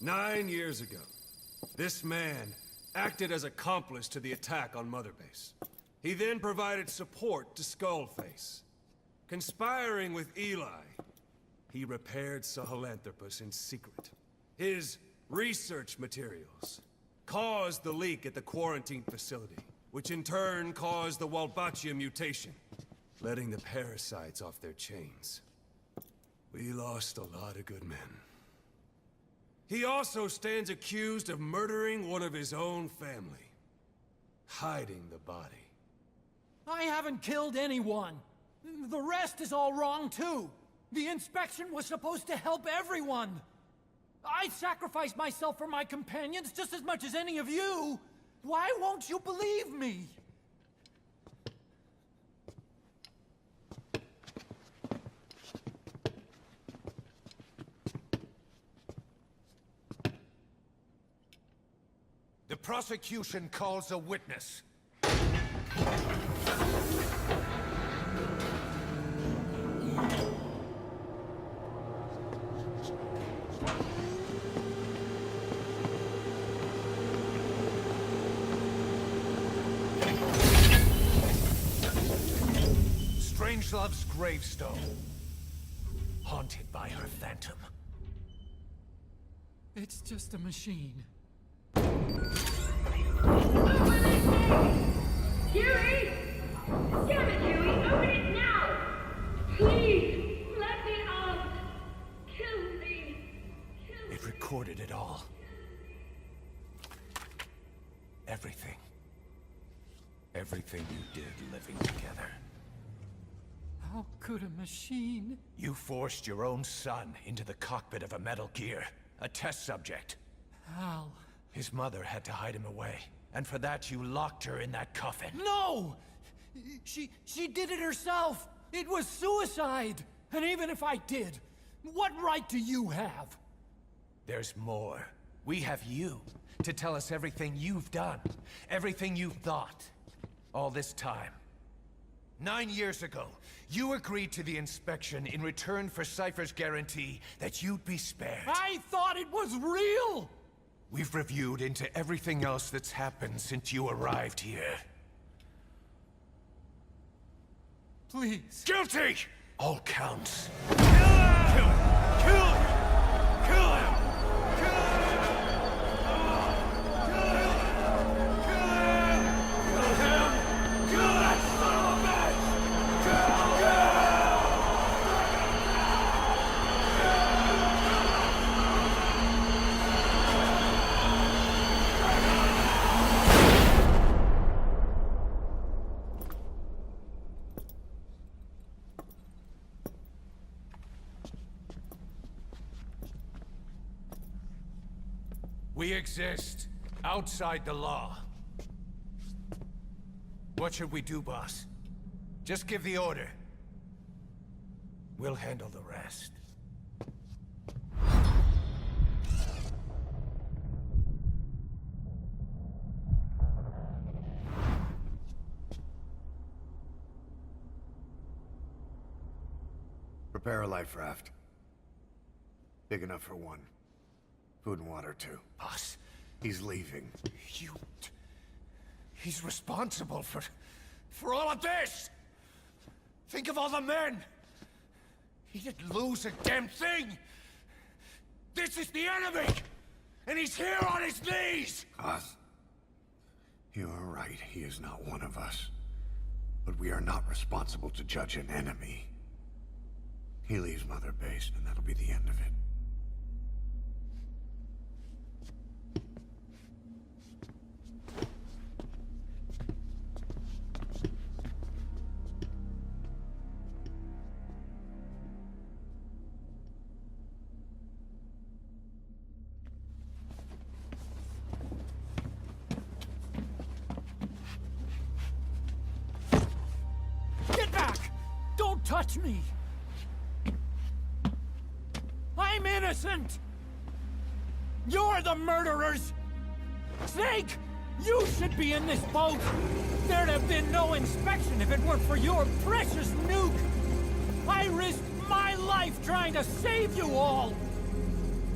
9 years ago, this man acted as accomplice to the attack on Mother Base. He then provided support to Skullface. Conspiring with Eli, he repaired Sahelanthropus in secret. His research materials caused the leak at the quarantine facility, which in turn caused the Walbachia mutation, letting the parasites off their chains. We lost a lot of good men. He also stands accused of murdering one of his own family, hiding the body. I haven't killed anyone. The rest is all wrong too. The inspection was supposed to help everyone. I sacrificed myself for my companions just as much as any of you. Why won't you believe me? The prosecution calls a witness. Strangelove's gravestone, haunted by her phantom. It's just a machine. Huey! Damn it, Huey! Open it now! Please! Let me out! Kill me! Kill me! It recorded it all. Everything. Everything you did living together. How could a machine? You forced your own son into the cockpit of a Metal Gear, a test subject. How? His mother had to hide him away, and for that you locked her in that coffin. No! She did it herself! It was suicide! And even if I did, what right do you have? There's more. We have you to tell us everything you've done, everything you've thought, all this time. 9 years ago, you agreed to the inspection in return for Cypher's guarantee that you'd be spared. I thought it was real! We've reviewed into everything else that's happened since you arrived here. Please. Guilty! All counts. Kill him! Kill him! Kill him! Kill him! We exist outside the law. What should we do, boss? Just give the order. We'll handle the rest. Prepare a life raft. Big enough for one. Food and water, too. Boss, He's leaving. He's responsible for all of this! Think of all the men! He didn't lose a damn thing! This is the enemy! And he's here on his knees! Us? You are right, he is not one of us. But we are not responsible to judge an enemy. He leaves Mother Base, and that'll be the end of it. Get back! Don't touch me! I'm innocent! You're the murderers! Snake! You should be in this boat! There'd have been no inspection if it weren't for your precious nuke! I risked my life trying to save you all!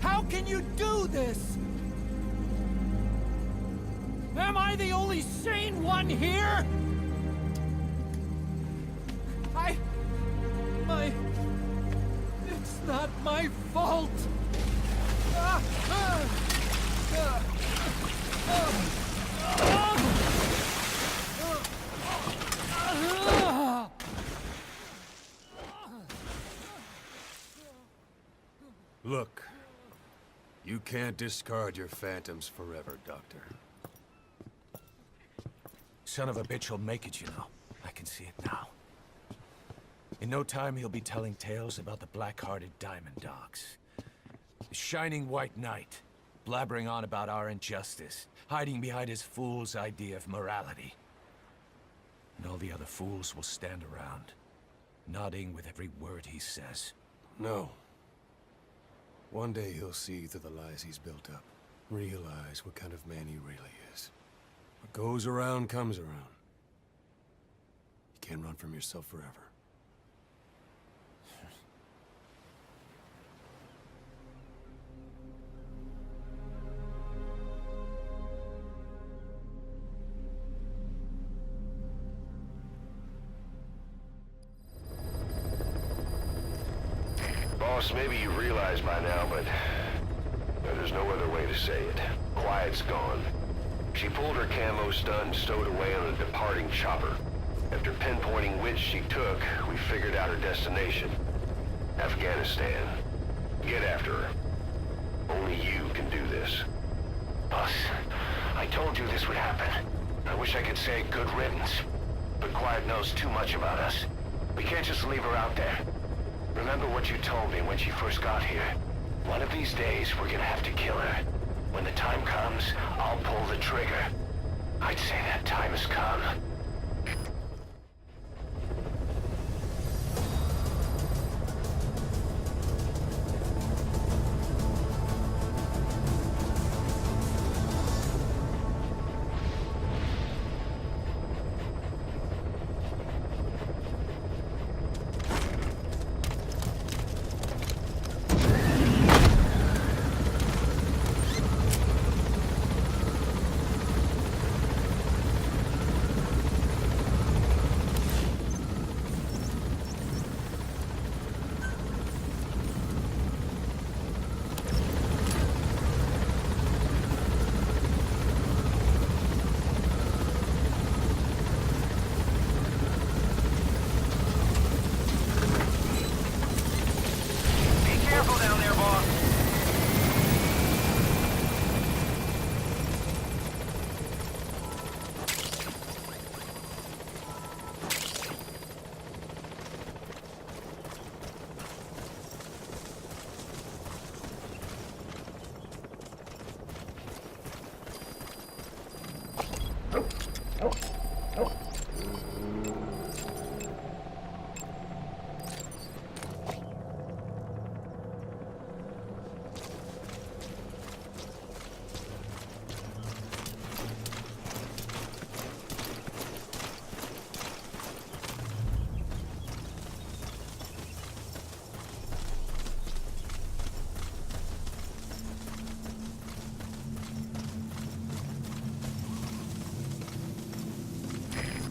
How can you do this? Am I the only sane one here? It's not my fault. Look, you can't discard your phantoms forever, Doctor. Son of a bitch will make it, you know. I can see it now. In no time, he'll be telling tales about the black-hearted Diamond Dogs. The Shining White Knight, blabbering on about our injustice, hiding behind his fool's idea of morality. And all the other fools will stand around, nodding with every word he says. No. One day he'll see through the lies he's built up, realize what kind of man he really is. What goes around comes around. You can't run from yourself forever. Boss, maybe you realize by now, but there's no other way to say it. Quiet's gone. She pulled her camo stun stowed away on a departing chopper. After pinpointing which she took, we figured out her destination. Afghanistan. Get after her. Only you can do this. Boss, I told you this would happen. I wish I could say good riddance. But Quiet knows too much about us. We can't just leave her out there. Remember what you told me when she first got here. One of these days, we're gonna have to kill her. When the time comes, I'll pull the trigger. I'd say that time has come.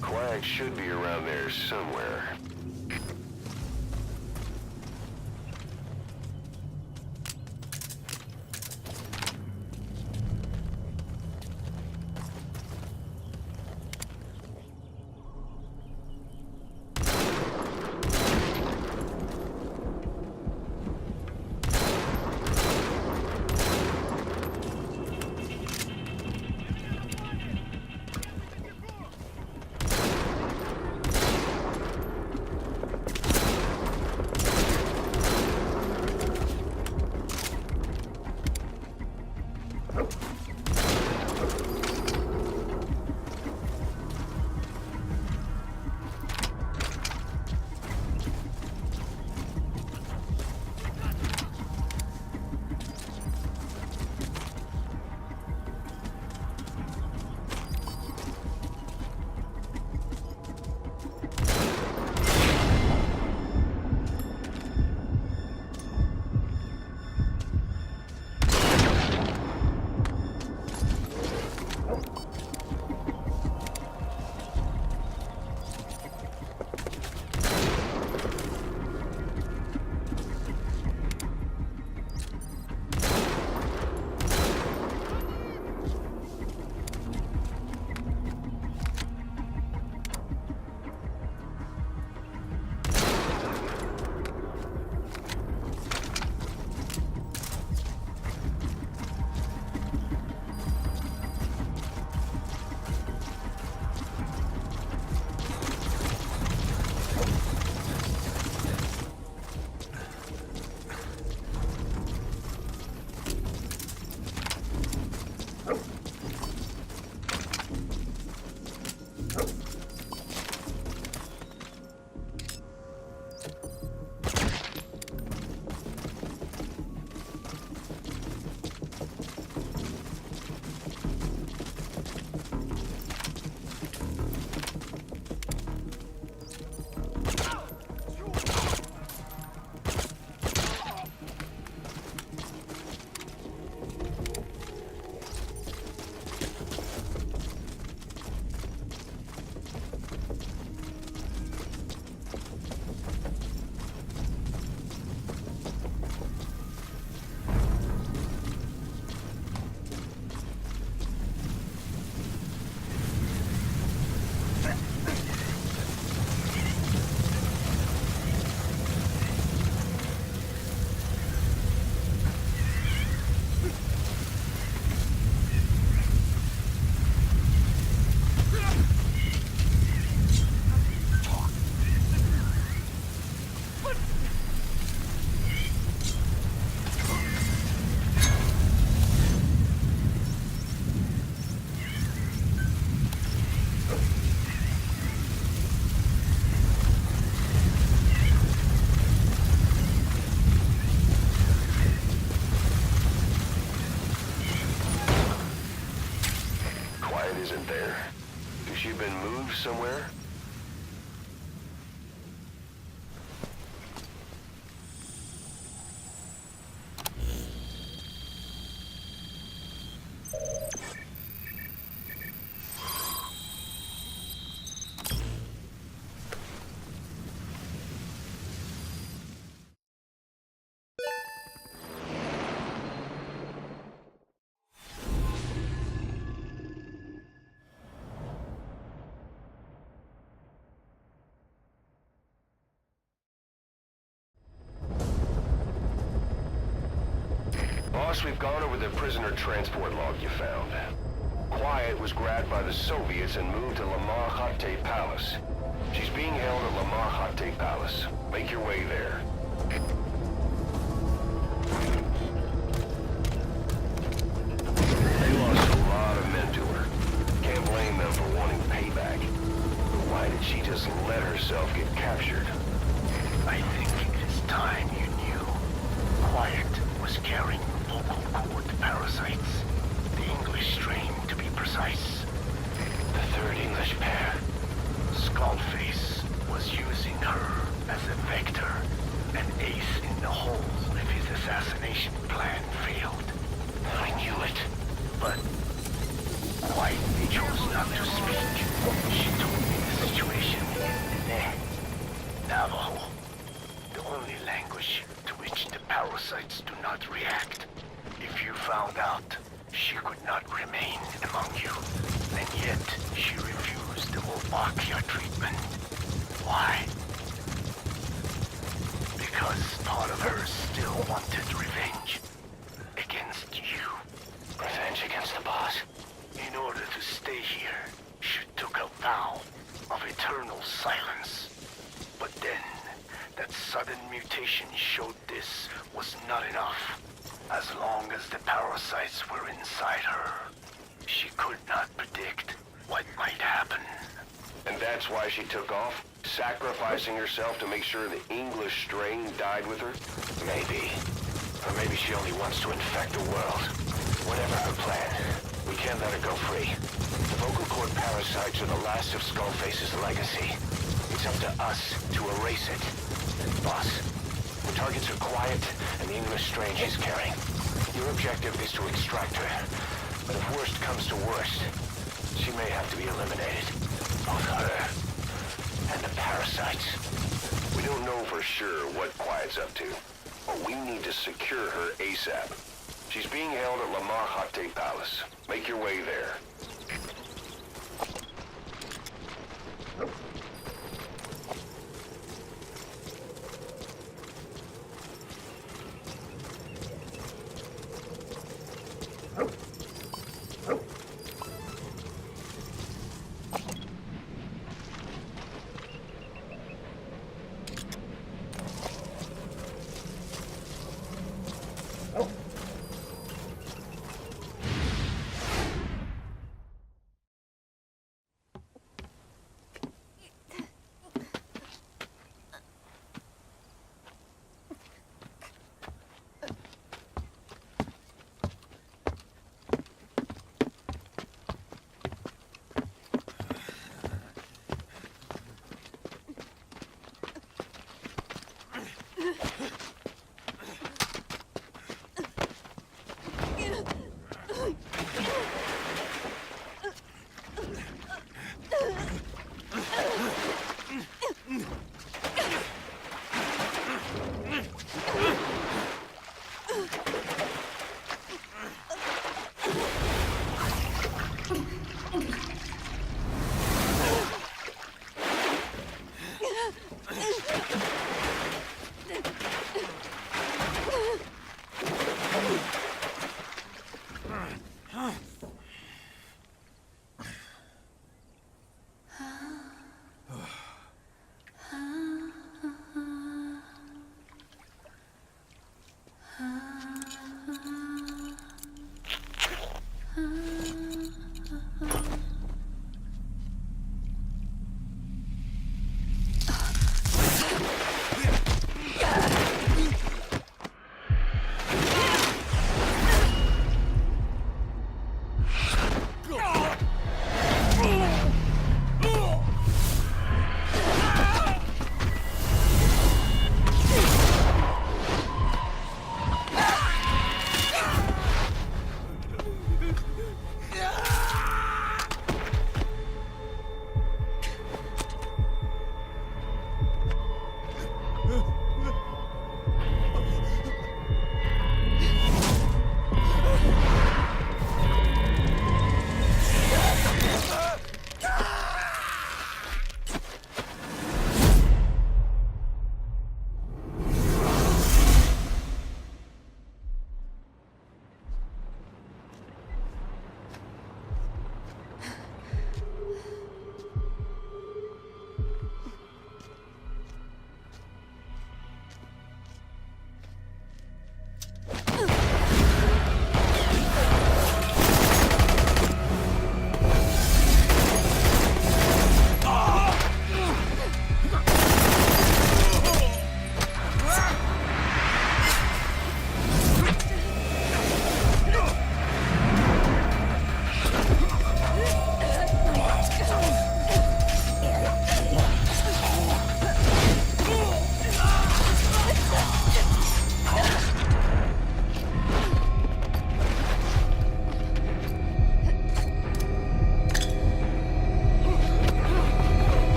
Quag should be around there somewhere. she been moved somewhere? Boss, we've gone over the prisoner transport log you found. Quiet was grabbed by the Soviets and moved to Lamar Khatte Palace. She's being held at Lamar Khatte Palace. Make your way there. They lost a lot of men to her. Can't blame them for wanting payback. But why did she just let herself get captured? I think it's time you knew. Quiet was carrying vocal cord parasites. The English strain, to be precise. The third English pair. Skullface was using her as a vector, an ace in the hole if his assassination plan failed. I knew it. But quietly chose not to speak. She told me the situation in Navajo. The only language to which the parasites do not react. If you found out, she could not remain among you. And yet, she refused the Wolbachia treatment. Why? Because part of her still wanted revenge. Against you. Revenge against the boss? In order to stay here, she took a vow of eternal silence. But then, that sudden mutation showed this was not enough. As long as the parasites were inside her, she could not predict what might happen. And that's why she took off? Sacrificing herself to make sure the English strain died with her? Maybe. Or maybe she only wants to infect the world. Whatever her plan, we can't let her go free. The vocal cord parasites are the last of Skullface's legacy. It's up to us to erase it. Boss, the targets are Quiet and the English strain she's carrying. Your objective is to extract her. But if worst comes to worst, she may have to be eliminated. Both her and the parasites. We don't know for sure what Quiet's up to, but we need to secure her ASAP. She's being held at Lamar Khatte Palace. Make your way there.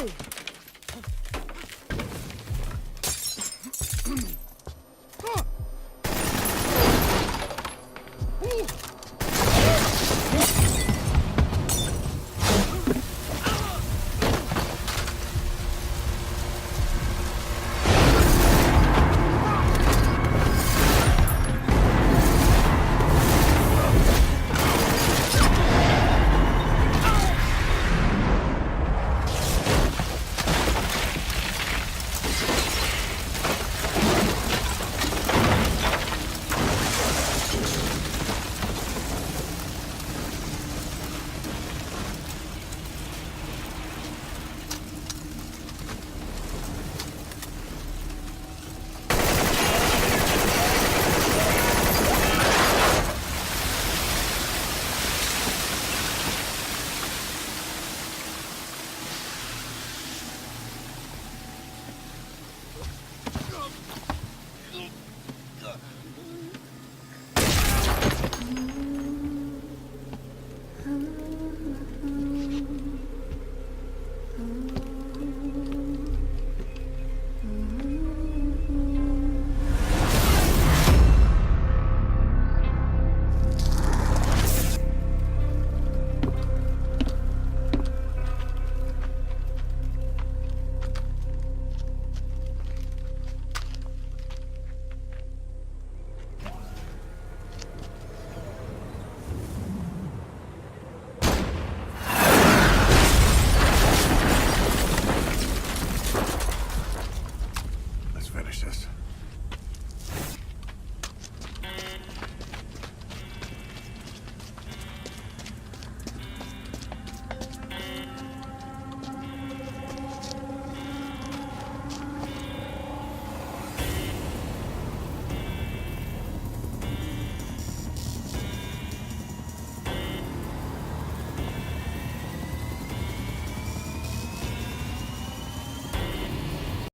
Hey,